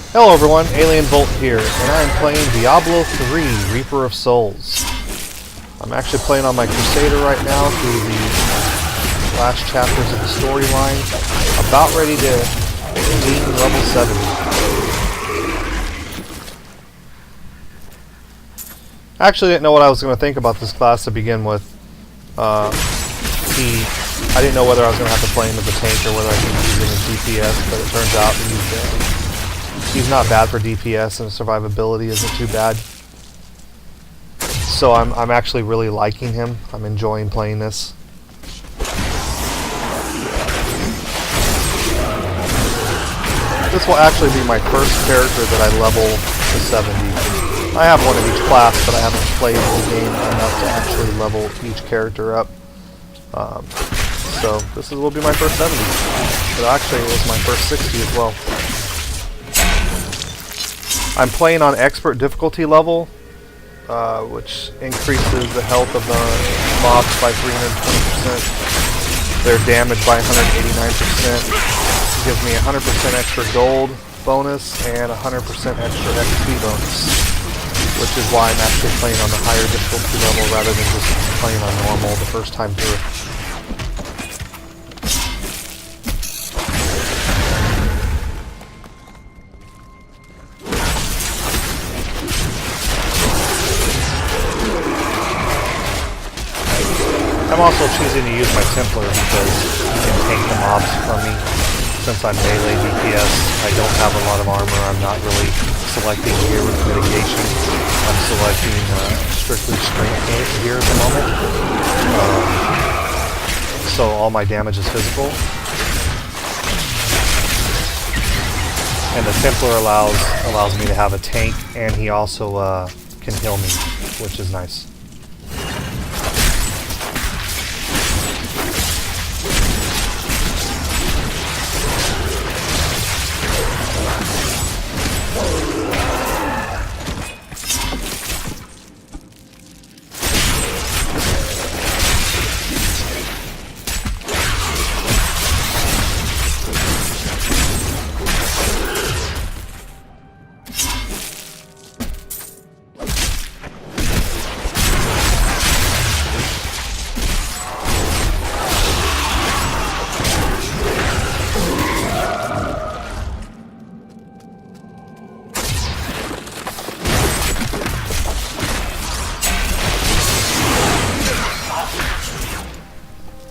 Hello everyone, Alien Volt here, and I am playing Diablo 3, Reaper of Souls. I'm actually playing on my Crusader right now through the last chapters of the storyline, about ready to redeem level 70. I actually didn't know what I was going to think about this class to begin with. I didn't know whether I was going to have to play him as a tank or whether I could use him as DPS, but it turns out he's not bad for DPS, and survivability isn't too bad. So I'm actually really liking him. I'm enjoying playing this. This will actually be my first character that I level to 70. I have one of each class, but I haven't played the game enough to actually level each character up. So this will be my first 70. But actually it was my first 60 as well. I'm playing on expert difficulty level, which increases the health of the mobs by 320%, their damage by 189%, gives me 100% extra gold bonus and 100% extra XP bonus, which is why I'm actually playing on the higher difficulty level rather than just playing on normal the first time through. I'm also choosing to use my Templar because you can tank the mobs from me. Since I'm melee DPS, I don't have a lot of armor. I'm not really selecting gear with mitigation. I'm selecting strictly strength gear at the moment. So all my damage is physical. And the Templar allows me to have a tank, and he also can heal me, which is nice.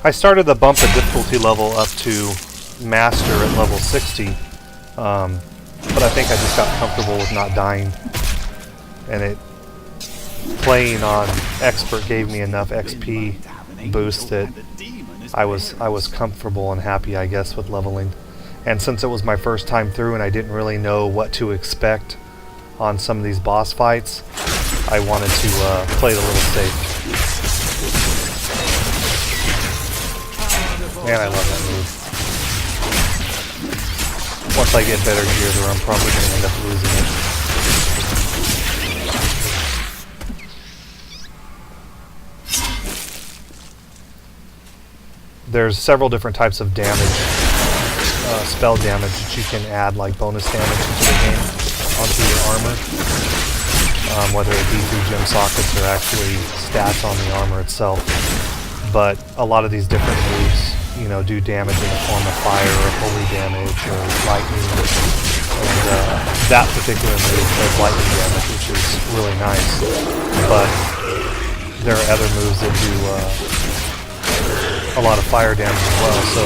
I started the bump the difficulty level up to master at level 60, but I think I just got comfortable with not dying, and playing on expert gave me enough XP boost that I was comfortable and happy, I guess, with leveling. And since it was my first time through and I didn't really know what to expect on some of these boss fights, I wanted to play it a little safe. Man, I love that move. Once I get better gear there, I'm probably going to end up losing it. There's several different types of damage, spell damage that you can add, like bonus damage into the game, onto your armor. Whether it be through gem sockets or actually stats on the armor itself. But a lot of these different moves, do damage in the form of fire or holy damage or lightning, and that particular move does lightning damage, which is really nice. But there are other moves that do a lot of fire damage as well. So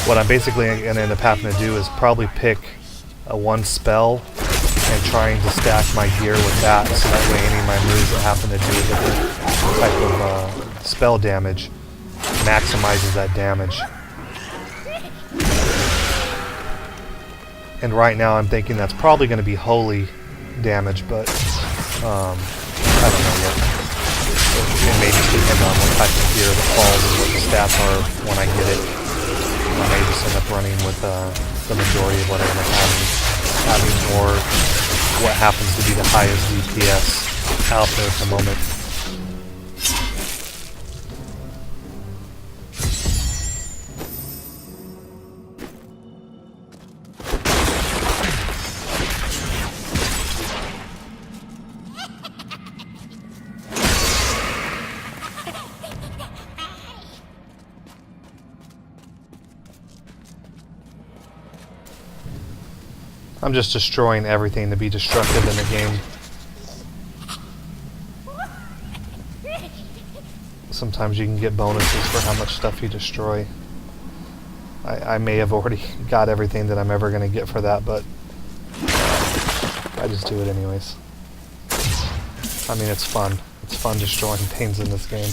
what I'm basically going to end up having to do is probably pick one spell and trying to stack my gear with that, so that way any of my moves that happen to do a different type of spell damage maximizes that damage. And right now I'm thinking that's probably going to be holy damage, but I don't know yet. It may just depend on what type of gear that falls and what the stats are when I get it. I may just end up running with the majority of what I end up having, or what happens to be the highest DPS out there at the moment. I'm just destroying everything to be destructive in the game. Sometimes you can get bonuses for how much stuff you destroy. I may have already got everything that I'm ever going to get for that, but I just do it anyways. I mean, it's fun. It's fun destroying things in this game.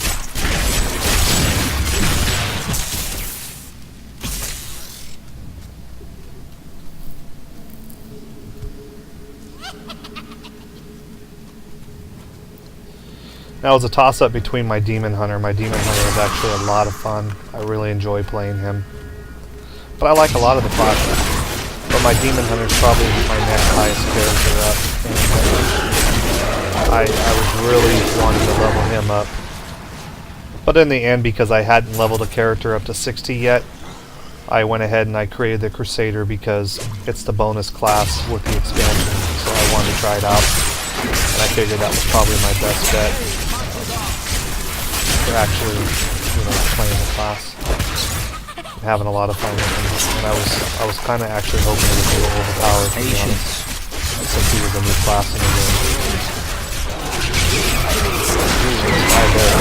Now, it's a toss-up between my Demon Hunter. My Demon Hunter is actually a lot of fun. I really enjoy playing him. But I like a lot of the classes. But my Demon Hunter is probably my next highest character up. And I was really wanting to level him up. But in the end, because I hadn't leveled a character up to 60 yet, I went ahead and I created the Crusader because it's the bonus class with the expansion. So I wanted to try it out. And I figured that was probably my best bet for actually, playing the class. I'm having a lot of fun with him, and I was kind of actually hoping it would be a little overpowered, to be honest, since he was a new class in the game. Right there.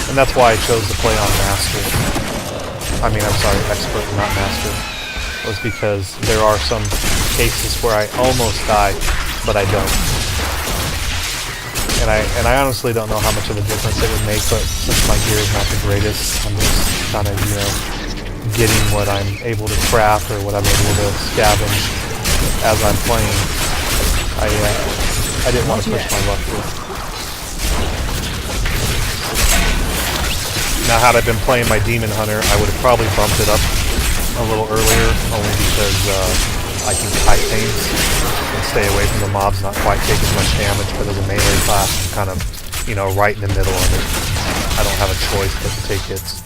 And that's why I chose to play on Master. I mean, I'm sorry, Expert, not Master. Was because there are some cases where I almost die, but I don't. And I honestly don't know how much of a difference it would make, but since my gear is not the greatest, I'm just kind of, getting what I'm able to craft or what I'm able to scavenge as I'm playing. I didn't want to push my luck through. Now, had I been playing my Demon Hunter, I would have probably bumped it up a little earlier, only because I can kite things and stay away from the mobs, not quite take as much damage, but as a melee class, I'm kind of, right in the middle of it. I don't have a choice but to take hits.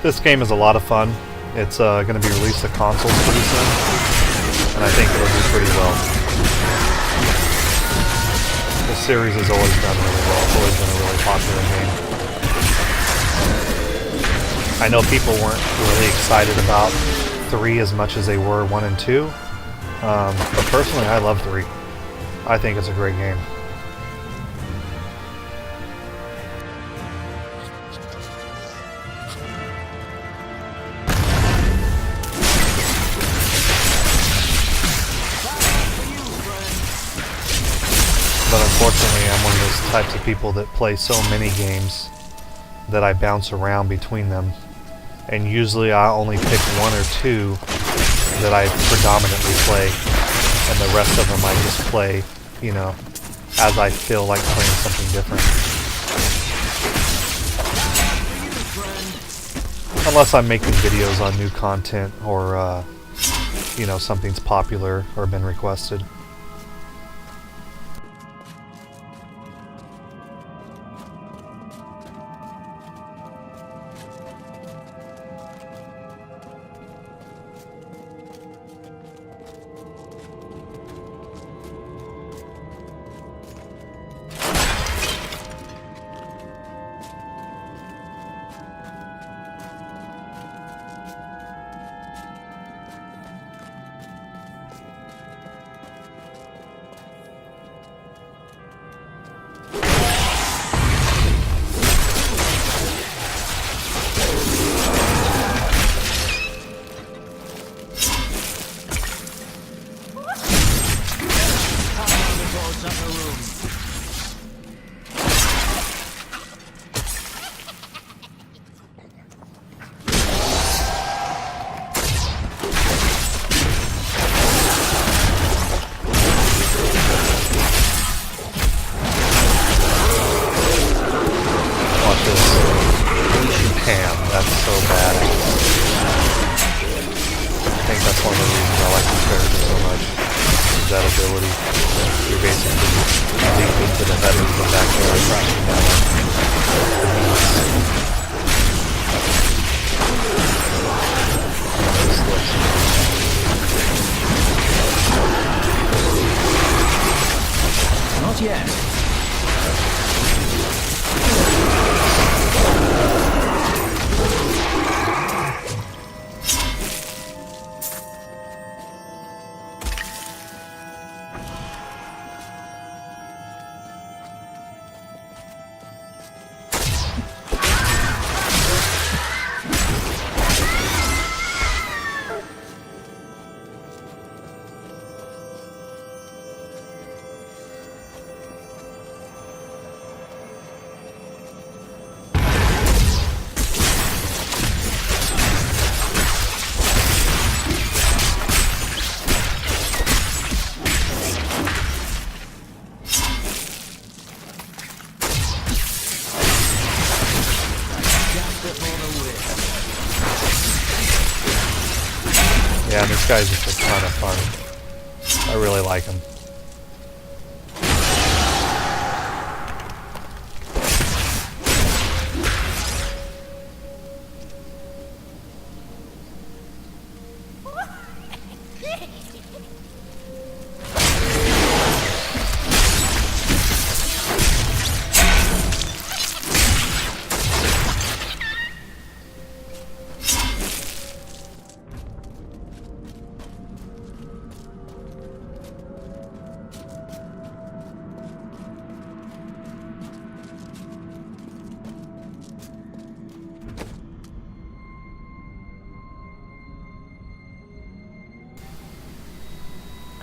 This game is a lot of fun. It's going to be released to consoles pretty soon, and I think it'll do pretty well. The series has always done really well. It's always been a really popular game. I know people weren't really excited about 3 as much as they were 1 and 2, but personally I love 3. I think it's a great game. But unfortunately, I'm one of those types of people that play so many games that I bounce around between them. And usually I only pick 1 or 2 that I predominantly play, and the rest of them I just play, as I feel like playing something different. Unless I'm making videos on new content or, something's popular or been requested. That's so bad. I think that's one of the reasons I like this character so much. Is that ability. You're basically leaping to the headers and back there, crashing down. Yeah, this guy's just a ton of fun. I really like him.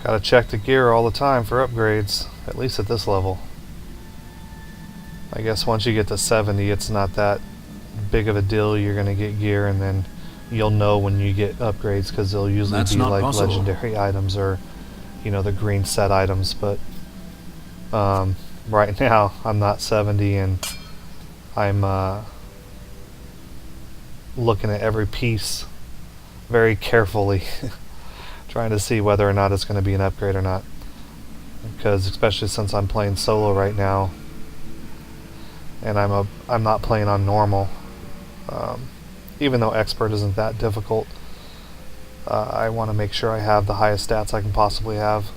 Gotta check the gear all the time for upgrades, at least at this level. I guess once you get to 70, it's not that big of a deal. You're gonna get gear, and then you'll know when you get upgrades, because they'll usually be like legendary items or, you know, the green set items. But right now I'm not 70, and I'm looking at every piece very carefully. Trying to see whether or not it's going to be an upgrade or not, because especially since I'm playing solo right now, and I'm not playing on normal, even though expert isn't that difficult. I want to make sure I have the highest stats I can possibly have.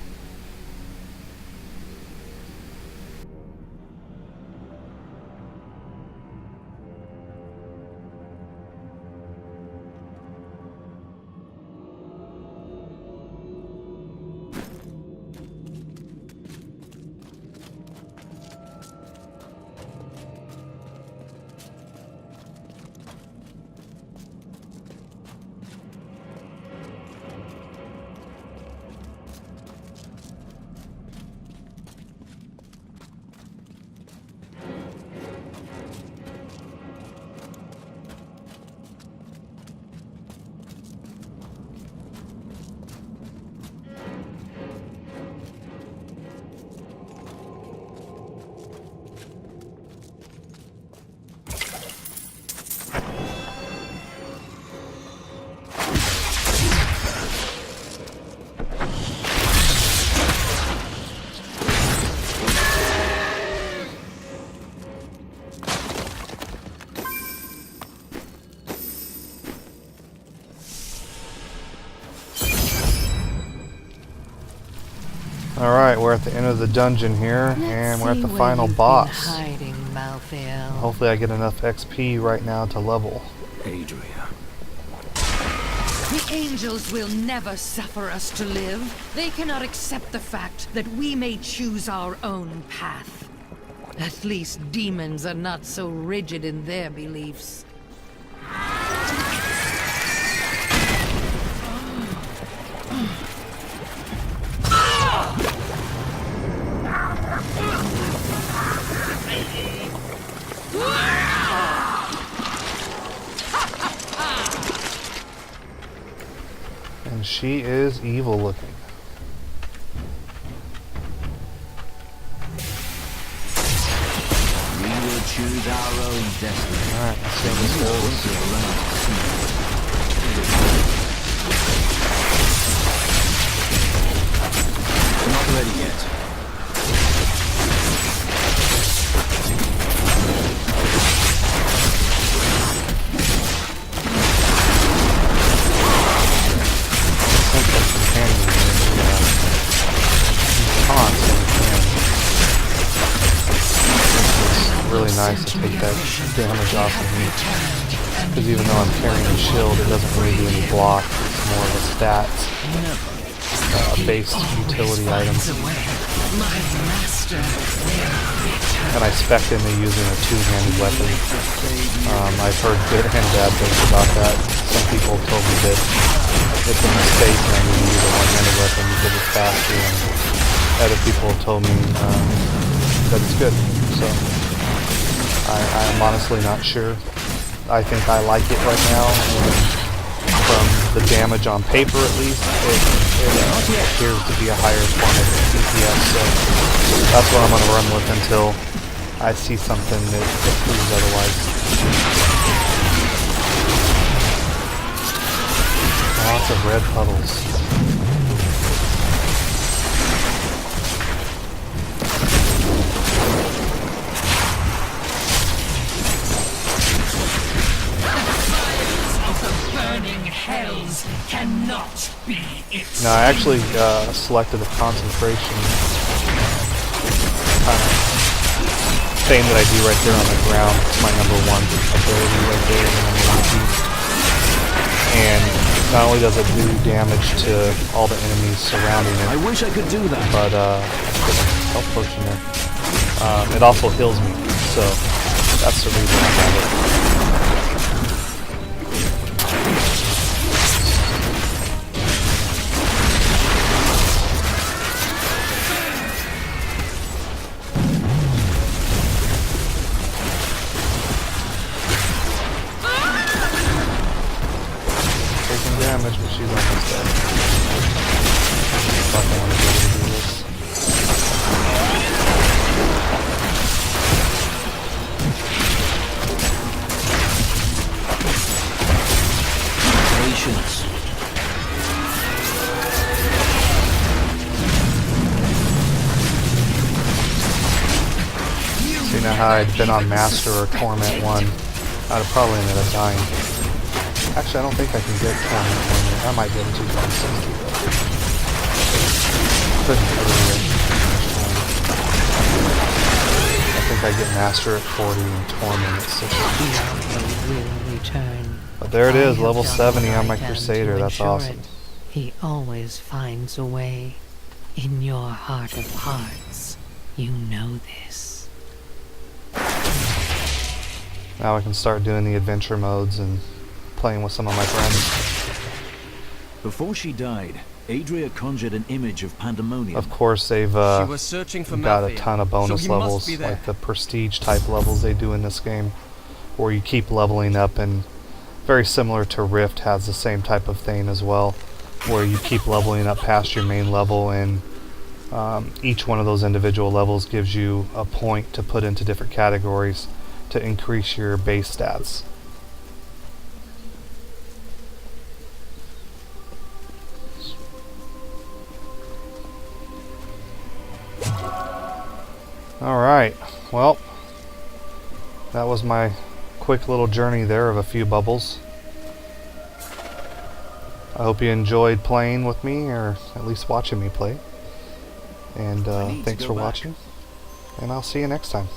Alright, we're at the end of the dungeon here, and we're at the final boss. Hiding, hopefully I get enough XP right now to level. Adria. The angels will never suffer us to live. They cannot accept the fact that we may choose our own path. At least demons are not so rigid in their beliefs. And she is evil looking. We will choose our own destiny. Alright, let's see how this goes. Not ready yet. Really really nice to take that damage off of me. Because even though I'm carrying a shield, it doesn't really do any block. It's more of a stats based utility item. And I spec into using a two-handed weapon. I've heard good and bad things about that. Some people told me that it's a mistake and I need to use a one-handed weapon because it's faster, and other people have told me that it's good. So I'm honestly not sure. I think I like it right now, and from the damage on paper at least, it appears to be a higher form of DPS, so that's what I'm going to run with until I see something that proves otherwise. Lots of red puddles. Hells cannot be it. Now I actually selected a concentration kind of thing that I do right there on the ground. It's my number one ability right there, and I'm going to use. And not only does it do damage to all the enemies surrounding it, I wish I could do that. but I put a health potion there. It also heals me, so that's the reason I have it. Damage, but she's almost dead. Fuck, I want to be able to do this. Patience. See, now how I'd been on Master or Torment 1, I'd have probably ended up dying. Actually, I don't think I can get Torment 1 yet. I might get it to 160 though. Couldn't really. I think I get Master at 40 and Torment at 60. Will return. But there it is, level 70 on my Crusader. That's awesome. He always finds a way. In your heart of hearts, you know this. Now I can start doing the adventure modes and playing with some of my friends. Before she died, Adria conjured an image of pandemonium. Of course, they've She was searching for got a Mathia, ton of bonus so he must levels, be there. like the prestige type levels they do in this game, where you keep leveling up, and very similar to Rift has the same type of thing as well, where you keep leveling up past your main level, and each one of those individual levels gives you a point to put into different categories to increase your base stats. Alright, well, that was my quick little journey there of a few bubbles. I hope you enjoyed playing with me, or at least watching me play. And thanks for watching, and I'll see you next time.